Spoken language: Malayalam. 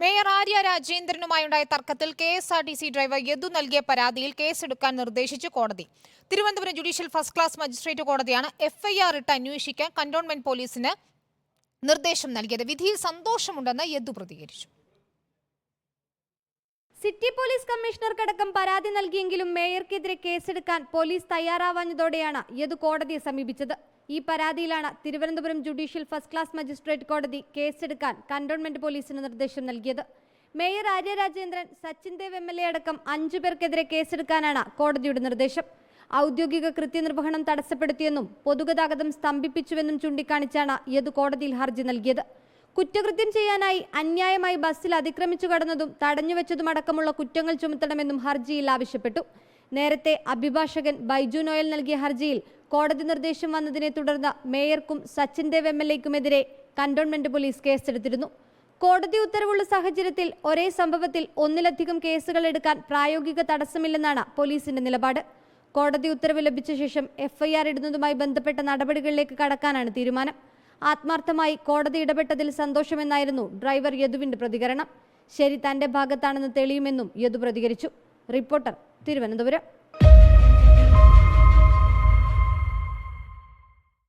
മേയർ ആര്യ രാജേന്ദ്രനുമായുണ്ടായ തർക്കത്തിൽ കെഎസ്ആർടിസി ഡ്രൈവർ യദു നൽകിയ പരാതിയിൽ കേസെടുക്കാൻ നിർദ്ദേശിച്ചു കോടതി. Thiruvananthapuram judicial first class magistrate കോടതിയാണ് എഫ്ഐആർ ഇട്ട് അന്വേഷിക്കാൻ കന്റോൺമെന്റ് പോലീസിന് നിർദ്ദേശം നൽകിയത്. വിധിയിൽ സന്തോഷമുണ്ടെന്ന് യദു പ്രതികരിച്ചു. സിറ്റി പോലീസ് കമ്മീഷണർക്കടക്കം പരാതി നൽകിയെങ്കിലും മേയർക്കെതിരെ കേസെടുക്കാൻ പോലീസ് തയ്യാറാവാഞ്ഞതോടെയാണ് യദു കോടതിയെ സമീപിച്ചത്. ഈ പരാതിയിലാണ് Thiruvananthapuram judicial first class magistrate കോടതി കേസെടുക്കാൻ കന്റോൺമെന്റ് പോലീസിന് നിർദ്ദേശം നൽകിയത്. മേയർ ആര്യ രാജേന്ദ്രൻ, സച്ചിൻ ദേവ് MLA അടക്കം 5 പേർക്കെതിരെ കേസെടുക്കാനാണ് കോടതിയുടെ നിർദ്ദേശം. ഔദ്യോഗിക കൃത്യനിർവഹണം തടസ്സപ്പെടുത്തിയെന്നും പൊതുഗതാഗതം സ്തംഭിപ്പിച്ചുവെന്നും ചൂണ്ടിക്കാണിച്ചാണ് യദു കോടതിയിൽ ഹർജി നൽകിയത്. കുറ്റകൃത്യം ചെയ്യാനായി അന്യായമായി ബസ്സിൽ അതിക്രമിച്ചു കടന്നതും തടഞ്ഞുവെച്ചതുമടക്കമുള്ള കുറ്റങ്ങൾ ചുമത്തണമെന്നും ഹർജിയിൽ ആവശ്യപ്പെട്ടു. നേരത്തെ അഭിഭാഷകൻ ബൈജു നോയൽ നൽകിയ ഹർജിയിൽ കോടതി നിർദ്ദേശം വന്നതിനെ തുടർന്ന് മേയർക്കും സച്ചിൻ ദേവ് MLAക്കുമെതിരെ കന്റോൺമെന്റ് പോലീസ് കേസെടുത്തിരുന്നു. കോടതി ഉത്തരവുള്ള സാഹചര്യത്തിൽ ഒരേ സംഭവത്തിൽ ഒന്നിലധികം കേസുകൾ എടുക്കാൻ പ്രായോഗിക തടസ്സമില്ലെന്നാണ് പോലീസിന്റെ നിലപാട്. കോടതി ഉത്തരവ് ലഭിച്ച ശേഷം FIR ഇടുന്നതുമായി ബന്ധപ്പെട്ട നടപടികളിലേക്ക് കടക്കാനാണ് തീരുമാനം. ആത്മാർത്ഥമായി കോടതി ഇടപെട്ടതിൽ സന്തോഷമെന്നായിരുന്നു ഡ്രൈവർ യദുവിന്റെ പ്രതികരണം. ശരി തന്റെ ഭാഗത്താണെന്ന് തെളിയുമെന്നും യദു പ്രതികരിച്ചു. റിപ്പോർട്ടർ, തിരുവനന്തപുരം.